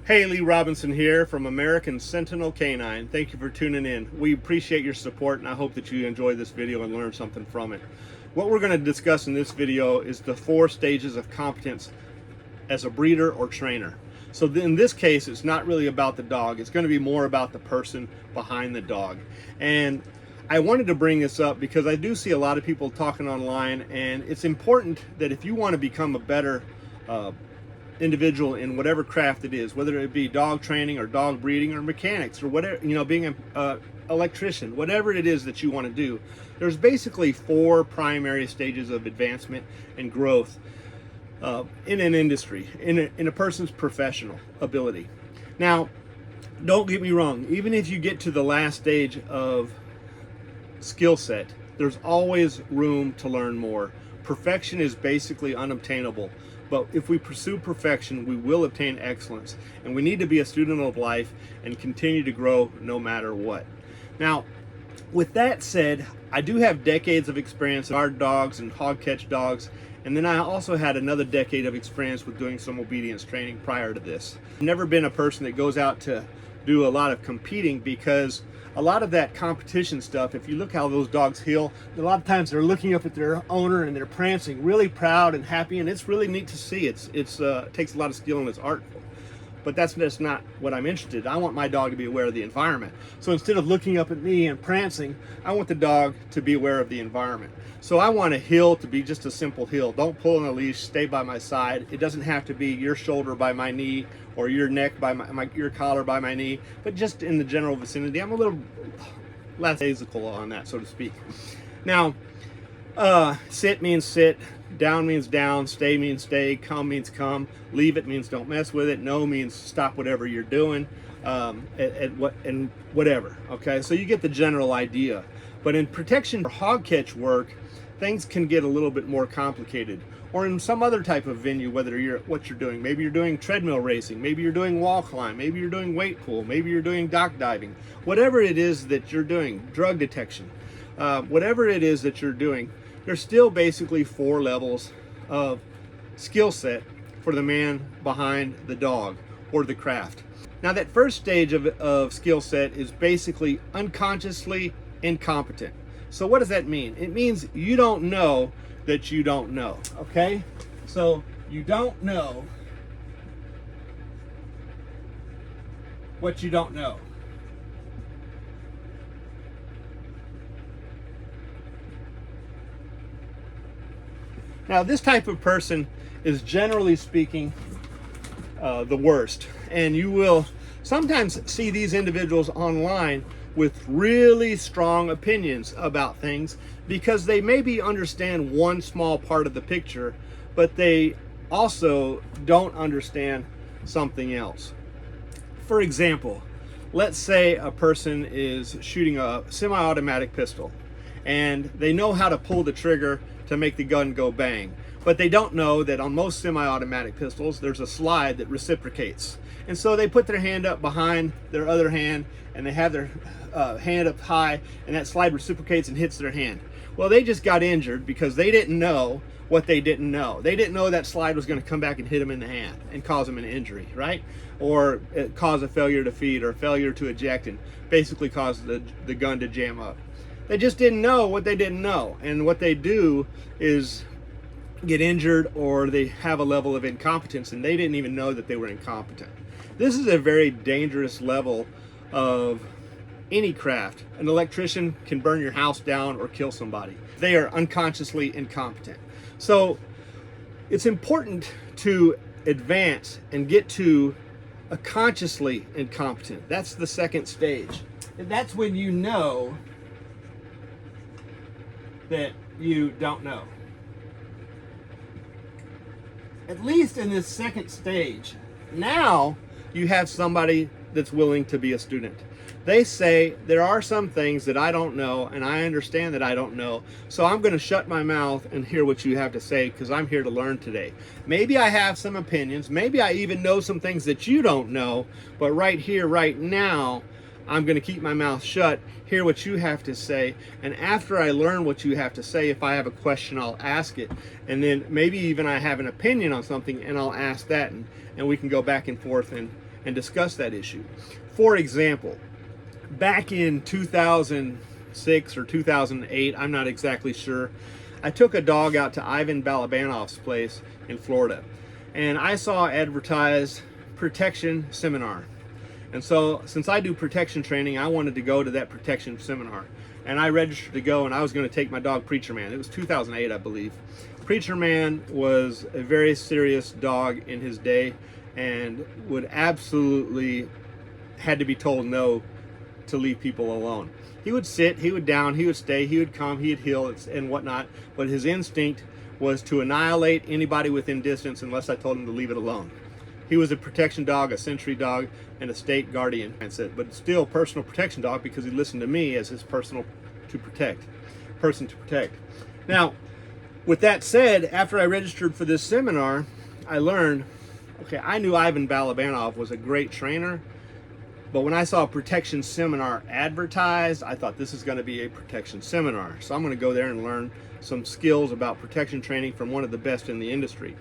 Hey, Lee Robinson here from American Sentinel Canine. Thank you for tuning in. We appreciate your support and I hope that you enjoy this video and learn something from it. What we're going to discuss in this video is the 4 stages of competence as a breeder or trainer. So in this case, it's not really about the dog. It's going to be more about the person behind the dog. And I wanted to bring this up because I do see a lot of people talking online, and it's important that if you want to become a better individual in whatever craft it is, whether it be dog training or dog breeding or mechanics or whatever, being an electrician, whatever it is that you want to do, there's basically 4 primary stages of advancement and growth in an industry, in a person's professional ability. Now, don't get me wrong, even if you get to the last stage of skill set, there's always room to learn more. Perfection is basically unobtainable, but if we pursue perfection, we will obtain excellence, and we need to be a student of life and continue to grow no matter what. Now, with that said, I do have decades of experience in guard dogs and hog catch dogs, and then I also had another decade of experience with doing some obedience training prior to this. I've never been a person that goes out to do a lot of competing, because a lot of that competition stuff, if you look how those dogs heel, a lot of times they're looking up at their owner and they're prancing really proud and happy, and it's really neat to see. It takes a lot of skill and it's artful. But that's just not what I'm interested in. I want my dog to be aware of the environment. So instead of looking up at me and prancing, I want the dog to be aware of the environment. So I want a heel to be just a simple heel. Don't pull on a leash, stay by my side. It doesn't have to be your shoulder by my knee or your neck by your collar by my knee, but just in the general vicinity. I'm a little lackadaisical on that, so to speak. Now, sit means sit, down means down, stay means stay, come means come, leave it means don't mess with it, no means stop whatever you're doing, and whatever. Okay, so you get the general idea. But in protection or hog catch work, things can get a little bit more complicated. Or in some other type of venue, whether what you're doing, maybe you're doing treadmill racing, maybe you're doing wall climb, maybe you're doing weight pool, maybe you're doing dock diving, whatever it is that you're doing, drug detection, whatever it is that you're doing, there's still basically 4 levels of skill set for the man behind the dog or the craft. Now, that first stage of skill set is basically unconsciously incompetent. So what does that mean? It means you don't know that you don't know, okay? So you don't know what you don't know. Now, this type of person is, generally speaking, the worst. And you will sometimes see these individuals online with really strong opinions about things because they maybe understand one small part of the picture, but they also don't understand something else. For example, let's say a person is shooting a semi-automatic pistol and they know how to pull the trigger to make the gun go bang, but they don't know that on most semi-automatic pistols there's a slide that reciprocates. And so they put their hand up behind their other hand and they have their hand up high, and that slide reciprocates and hits their hand. Well, they just got injured because they didn't know what they didn't know. They didn't know that slide was going to come back and hit them in the hand and cause them an injury, right? Or cause a failure to feed or failure to eject and basically cause the gun to jam up. They just didn't know what they didn't know. And what they do is get injured, or they have a level of incompetence and they didn't even know that they were incompetent. This is a very dangerous level of any craft. An electrician can burn your house down or kill somebody. They are unconsciously incompetent. So it's important to advance and get to a consciously incompetent. That's the second stage. And that's when you know that you don't know. At least in this second stage, now you have somebody that's willing to be a student. They say, there are some things that I don't know, and I understand that I don't know, so I'm going to shut my mouth and hear what you have to say because I'm here to learn today. Maybe I have some opinions, maybe I even know some things that you don't know, but right here, right now, I'm going to keep my mouth shut, hear what you have to say, and after I learn what you have to say, if I have a question, I'll ask it, and then maybe even I have an opinion on something, and I'll ask that, and we can go back and forth and discuss that issue. For example, back in 2006 or 2008, I'm not exactly sure, I took a dog out to Ivan Balabanoff's place in Florida, and I saw advertised protection seminar. And so since I do protection training, I wanted to go to that protection seminar. And I registered to go, and I was going to take my dog Preacher Man. It was 2008, I believe. Preacher Man was a very serious dog in his day and would absolutely had to be told no to leave people alone. He would sit, he would down, he would stay, he would come, he would heel and whatnot, but his instinct was to annihilate anybody within distance unless I told him to leave it alone. He was a protection dog, a sentry dog, and a state guardian, but still personal protection dog because he listened to me as his person to protect. Now, with that said, after I registered for this seminar, I learned, okay, I knew Ivan Balabanoff was a great trainer, but when I saw a protection seminar advertised, I thought this is going to be a protection seminar. So I'm going to go there and learn some skills about protection training from one of the best in the industry.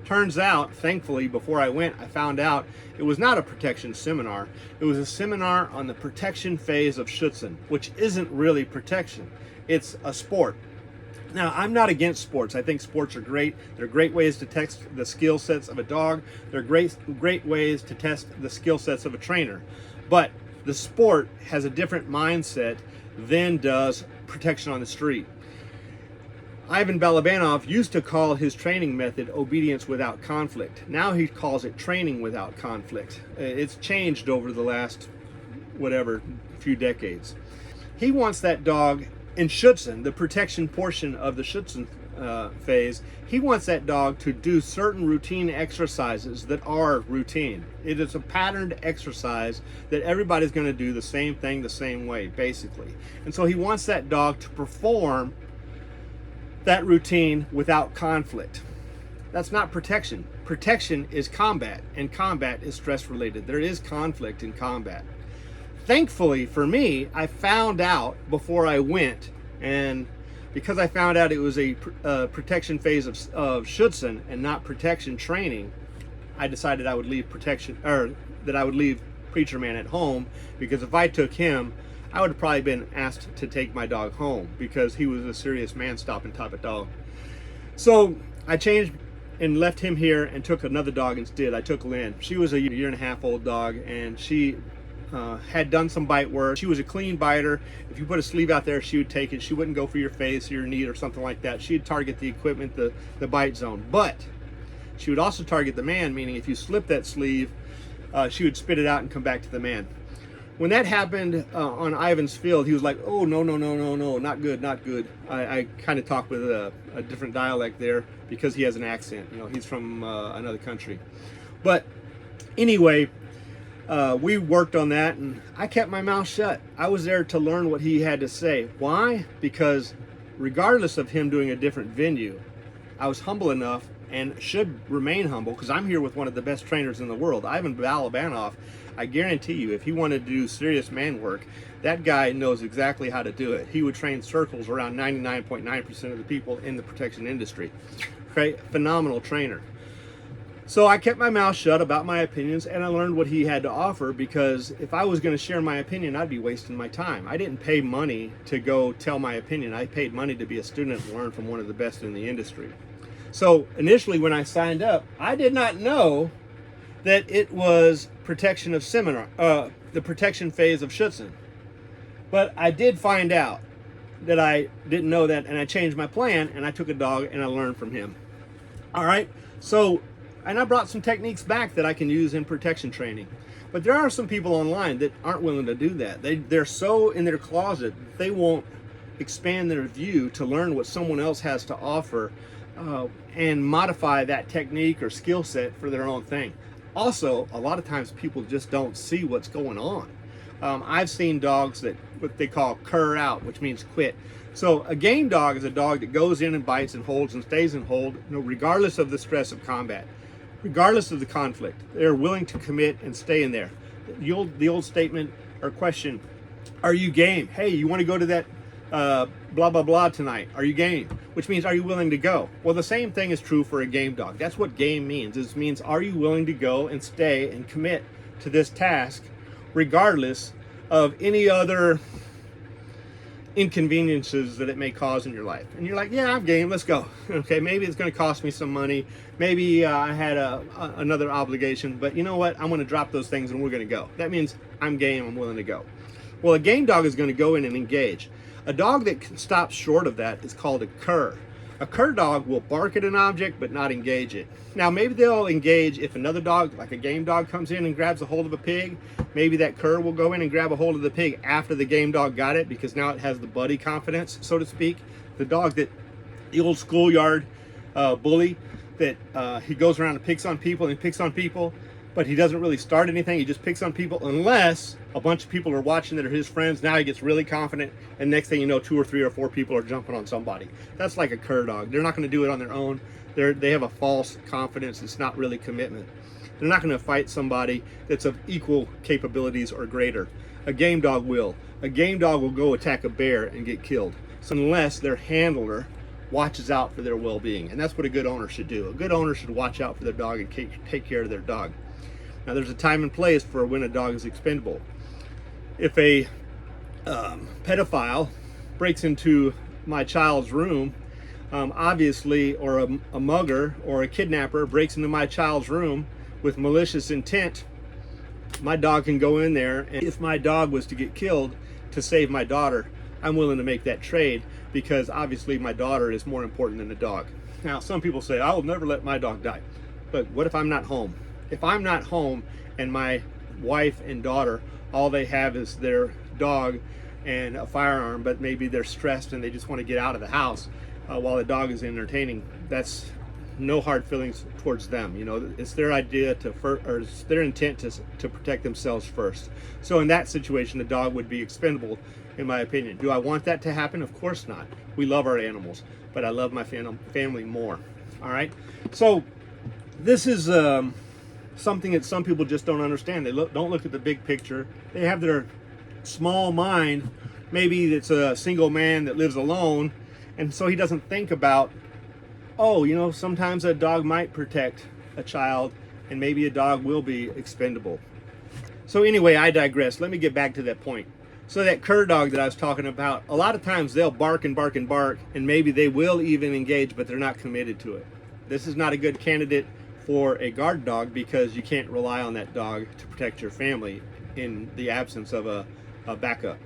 Turns out, thankfully, before I went, I found out it was not a protection seminar. It was a seminar on the protection phase of Schutzen, which isn't really protection. It's a sport. Now, I'm not against sports. I think sports are great. They're great ways to test the skill sets of a dog. They're great ways to test the skill sets of a trainer. But the sport has a different mindset than does protection on the street. Ivan Balabanoff used to call his training method obedience without conflict. Now he calls it training without conflict. It's changed over the last, few decades. He wants that dog in Schutzen, the protection portion of the Schutzen phase, he wants that dog to do certain routine exercises that are routine. It is a patterned exercise that everybody's going to do the same thing the same way, basically. And so he wants that dog to perform that routine without conflict. That's not protection. Protection is combat, and combat is stress related. There is conflict in combat. Thankfully for me, I found out before I went, and because I found out it was a protection phase of Schutzen and not protection training, I decided I would leave that I would leave Preacher Man at home, because if I took him, I would have probably been asked to take my dog home because he was a serious man-stopping type of dog. So I changed and left him here and took another dog instead. I took Lynn. She was a 1.5-year old dog, and she had done some bite work. She was a clean biter. If you put a sleeve out there, she would take it. She wouldn't go for your face or your knee or something like that. She'd target the equipment, the bite zone. But she would also target the man, meaning if you slip that sleeve, she would spit it out and come back to the man. When that happened on Ivan's field, he was like, oh, no, not good, not good. I kind of talked with a different dialect there because he has an accent. You know, he's from another country. But anyway, we worked on that, and I kept my mouth shut. I was there to learn what he had to say. Why? Because regardless of him doing a different venue, I was humble enough and should remain humble because I'm here with one of the best trainers in the world, Ivan Balabanoff. I guarantee you, if he wanted to do serious man work, that guy knows exactly how to do it. He would train circles around 99.9% of the people in the protection industry. Okay? Phenomenal trainer. So I kept my mouth shut about my opinions, and I learned what he had to offer, because if I was going to share my opinion, I'd be wasting my time. I didn't pay money to go tell my opinion. I paid money to be a student and learn from one of the best in the industry. So initially when I signed up, I did not know that it was protection of seminar, the protection phase of Schutzen. But I did find out that I didn't know that, and I changed my plan, and I took a dog and I learned from him. All right, so, and I brought some techniques back that I can use in protection training. But there are some people online that aren't willing to do that. They're so in their closet, they won't expand their view to learn what someone else has to offer and modify that technique or skill set for their own thing. Also, a lot of times people just don't see what's going on. I've seen dogs that what they call cur out, which means quit. So a game dog is a dog that goes in and bites and holds and stays in hold, regardless of the stress of combat, regardless of the conflict. They're willing to commit and stay in there. The old statement or question, are you game? Hey, you want to go to that blah blah blah tonight? Are you game? Which means, are you willing to go? Well, the same thing is true for a game dog. That's what game means. It means, are you willing to go and stay and commit to this task regardless of any other inconveniences that it may cause in your life. And you're like, yeah, I'm game, let's go. Okay, maybe it's going to cost me some money, maybe I had another obligation, but you know what, I'm going to drop those things and we're going to go. That means I'm game, I'm willing to go. Well, a game dog is going to go in and engage. A dog that stops short of that is called a cur. A cur dog will bark at an object but not engage it. Now, maybe they'll engage if another dog, like a game dog, comes in and grabs a hold of a pig. Maybe that cur will go in and grab a hold of the pig after the game dog got it, because now it has the buddy confidence, so to speak. The dog that, the old schoolyard bully that he goes around and picks on people and picks on people, but he doesn't really start anything. He just picks on people unless a bunch of people are watching that are his friends. Now he gets really confident, and next thing you know, 2 or 3 or 4 people are jumping on somebody. That's like a cur dog. They're not going to do it on their own. They have a false confidence. It's not really commitment. They're not going to fight somebody that's of equal capabilities or greater. A game dog will. A game dog will go attack a bear and get killed, so unless their handler watches out for their well-being. And that's what a good owner should do. A good owner should watch out for their dog and take care of their dog. Now, there's a time and place for when a dog is expendable. If a pedophile breaks into my child's room, obviously, or a mugger or a kidnapper breaks into my child's room with malicious intent, my dog can go in there, and if my dog was to get killed to save my daughter, I'm willing to make that trade, because obviously my daughter is more important than the dog. Now, some people say, I will never let my dog die. But what if I'm not home? If I'm not home and my wife and daughter, all they have is their dog and a firearm, but maybe they're stressed and they just want to get out of the house while the dog is entertaining, that's no hard feelings towards them. You know, it's their idea or it's their intent to protect themselves first. So in that situation, the dog would be expendable, in my opinion. Do I want that to happen? Of course not. We love our animals, but I love my family more. All right. So this is something that some people just don't understand. They don't look at the big picture. They have their small mind. Maybe it's a single man that lives alone, and so he doesn't think about, oh, you know, sometimes a dog might protect a child, and maybe a dog will be expendable. So anyway, I digress. Let me get back to that point. So that cur dog that I was talking about, a lot of times they'll bark and bark and bark, and maybe they will even engage, but they're not committed to it. This is not a good candidate for a guard dog, because you can't rely on that dog to protect your family in the absence of a backup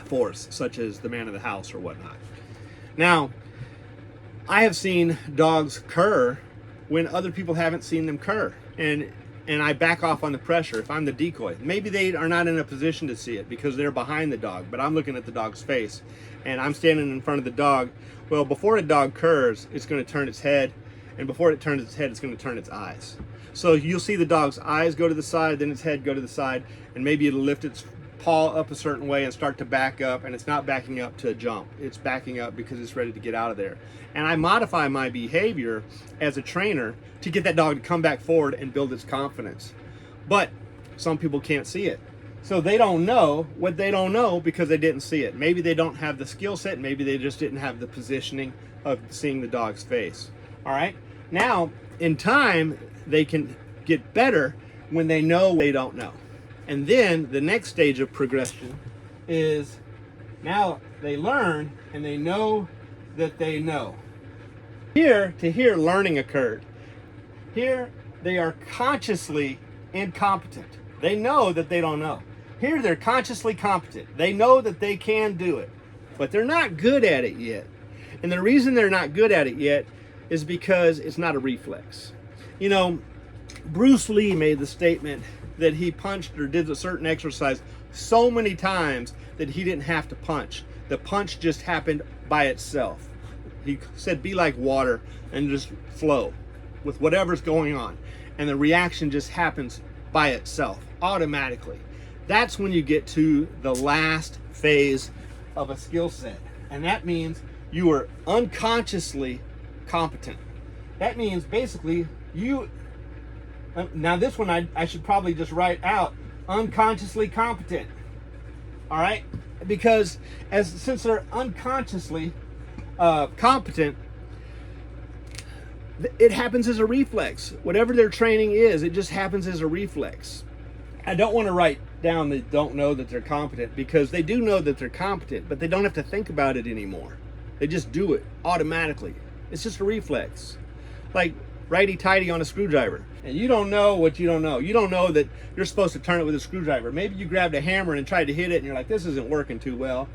force, such as the man of the house or whatnot. Now, I have seen dogs cur when other people haven't seen them cur, and I back off on the pressure if I'm the decoy. Maybe they are not in a position to see it because they're behind the dog, but I'm looking at the dog's face and I'm standing in front of the dog. Well, before a dog curs, it's going to turn its head, and before it turns its head, it's going to turn its eyes. So you'll see the dog's eyes go to the side, then its head go to the side, and maybe it'll lift its paw up a certain way and start to back up, and it's not backing up to jump. It's backing up because it's ready to get out of there. And I modify my behavior as a trainer to get that dog to come back forward and build its confidence. But some people can't see it. So they don't know what they don't know because they didn't see it. Maybe they don't have the skill set, maybe they just didn't have the positioning of seeing the dog's face. All right? Now, in time, they can get better when they know they don't know. And then the next stage of progression is now they learn and they know that they know. Here learning occurred. Here they are consciously incompetent. They know that they don't know. Here they're consciously competent. They know that they can do it, but they're not good at it yet. And the reason they're not good at it yet is because it's not a reflex. You know, Bruce Lee made the statement that he punched or did a certain exercise so many times that he didn't have to punch. The punch just happened by itself. He said, be like water and just flow with whatever's going on. And the reaction just happens by itself, automatically. That's when you get to the last phase of a skill set. And that means you are unconsciously competent. That means basically you, now this one I should probably just write out, unconsciously competent. All right? Because since they're unconsciously competent, it happens as a reflex. Whatever their training is, it just happens as a reflex. I don't want to write down they don't know that they're competent, because they do know that they're competent, but they don't have to think about it anymore. They just do it automatically. It's just a reflex. Like righty-tighty on a screwdriver. And you don't know what you don't know. You don't know that you're supposed to turn it with a screwdriver. Maybe you grabbed a hammer and tried to hit it and you're like, this isn't working too well.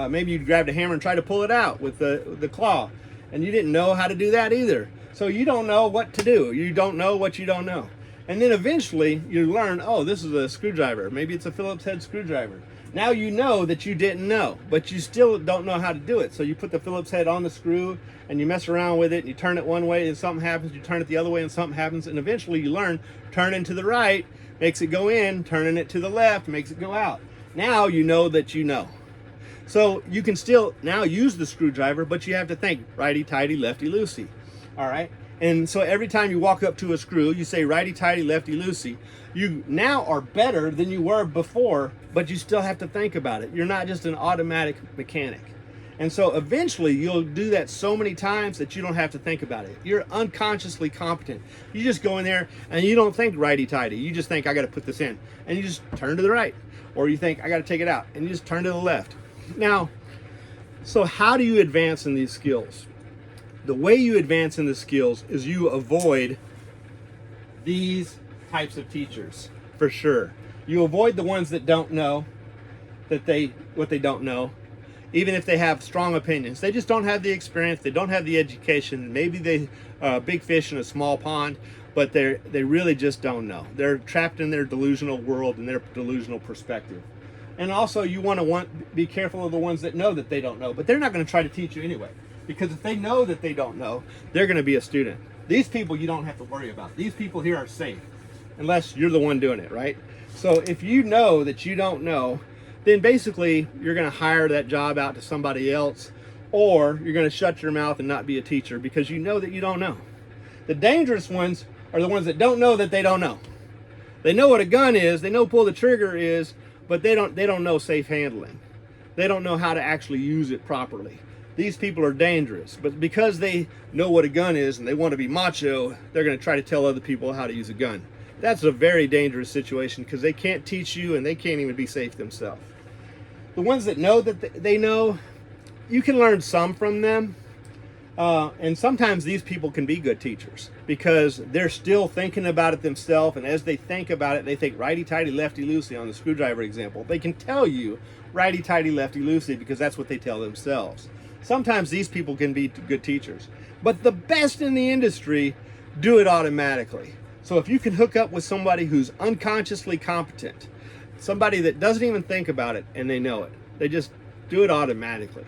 Maybe you grabbed a hammer and tried to pull it out with the claw, and you didn't know how to do that either. So you don't know what to do. You don't know what you don't know. And then eventually you learn, oh, this is a screwdriver. Maybe it's a Phillips head screwdriver. Now you know that you didn't know, but you still don't know how to do it. So you put the Phillips head on the screw and you mess around with it, and you turn it one way and something happens, you turn it the other way and something happens, and eventually you learn turning to the right makes it go in, turning it to the left makes it go out. Now you know that you know. So you can still now use the screwdriver, but you have to think righty-tighty, lefty-loosey. All right? And so every time you walk up to a screw, you say righty-tighty, lefty-loosey. You now are better than you were before, but you still have to think about it. You're not just an automatic mechanic. And so eventually you'll do that so many times that you don't have to think about it. You're unconsciously competent. You just go in there and you don't think righty-tighty. You just think, I got to put this in. And you just turn to the right. Or you think, I got to take it out. And you just turn to the left. Now, so how do you advance in these skills? The way you advance in the skills is you avoid these types of teachers, for sure. You avoid the ones that don't know what they don't know, even if they have strong opinions. They just don't have the experience, they don't have the education. Maybe they big fish in a small pond, but they really just don't know. They're trapped in their delusional world and their delusional perspective. And also you want to be careful of the ones that know that they don't know, but they're not going to try to teach you anyway. Because if they know that they don't know, they're going to be a student. These people you don't have to worry about. These people here are safe, unless you're the one doing it, right? So if you know that you don't know, then basically you're going to hire that job out to somebody else, or you're going to shut your mouth and not be a teacher because you know that you don't know. The dangerous ones are the ones that don't know that they don't know. They know what a gun is, they know pull the trigger is, but they don't know safe handling. They don't know how to actually use it properly. These people are dangerous, but because they know what a gun is and they want to be macho, they're going to try to tell other people how to use a gun. That's a very dangerous situation because they can't teach you and they can't even be safe themselves. The ones that know that they know, you can learn some from them. And sometimes these people can be good teachers because they're still thinking about it themselves, and as they think about it, they think righty-tighty, lefty-loosey on the screwdriver example. They can tell you righty-tighty, lefty-loosey because that's what they tell themselves. Sometimes these people can be good teachers, but the best in the industry do it automatically. So if you can hook up with somebody who's unconsciously competent, somebody that doesn't even think about it and they know it, they just do it automatically.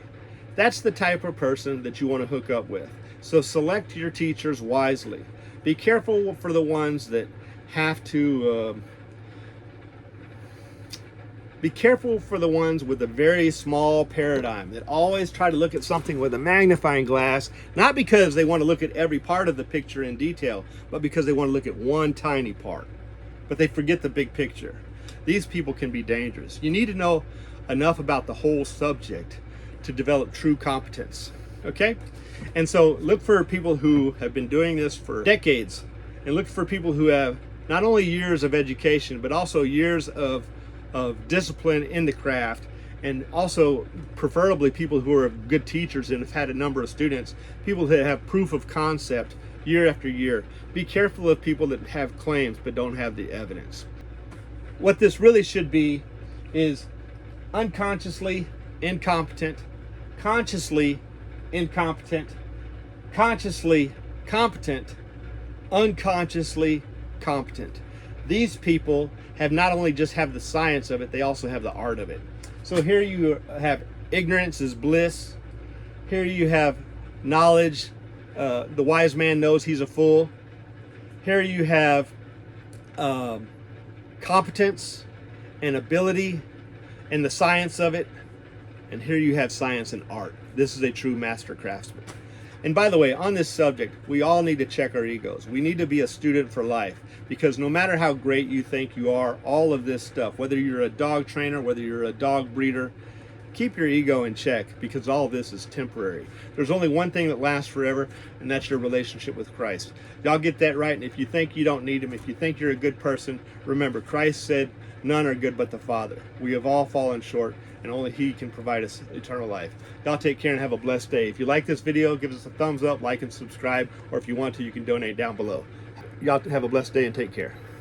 That's the type of person that you want to hook up with. So select your teachers wisely. Be careful for the ones that have to be careful for the ones with a very small paradigm that always try to look at something with a magnifying glass, not because they want to look at every part of the picture in detail, but because they want to look at one tiny part. But they forget the big picture. These people can be dangerous. You need to know enough about the whole subject to develop true competence. Okay? And so look for people who have been doing this for decades, and look for people who have not only years of education, but also years of discipline in the craft, and also preferably people who are good teachers and have had a number of students, people that have proof of concept year after year. Be careful of people that have claims but don't have the evidence. What this really should be is unconsciously incompetent, consciously incompetent, consciously competent, unconsciously competent. These people have not only just have the science of it, they also have the art of it. So here you have ignorance is bliss. Here you have knowledge. The wise man knows he's a fool. Here you have competence and ability and the science of it. And here you have science and art. This is a true master craftsman. And by the way, on this subject, we all need to check our egos. We need to be a student for life, because no matter how great you think you are, all of this stuff, whether you're a dog trainer, whether you're a dog breeder, keep your ego in check, because all of this is temporary. There's only one thing that lasts forever, and that's your relationship with Christ. Y'all get that right, and if you think you don't need him, if you think you're a good person, remember, Christ said None are good but the Father. We have all fallen short, and only He can provide us eternal life. Y'all take care and have a blessed day. If you like this video, give us a thumbs up, like and subscribe, or if you want to, you can donate down below. Y'all have a blessed day and take care.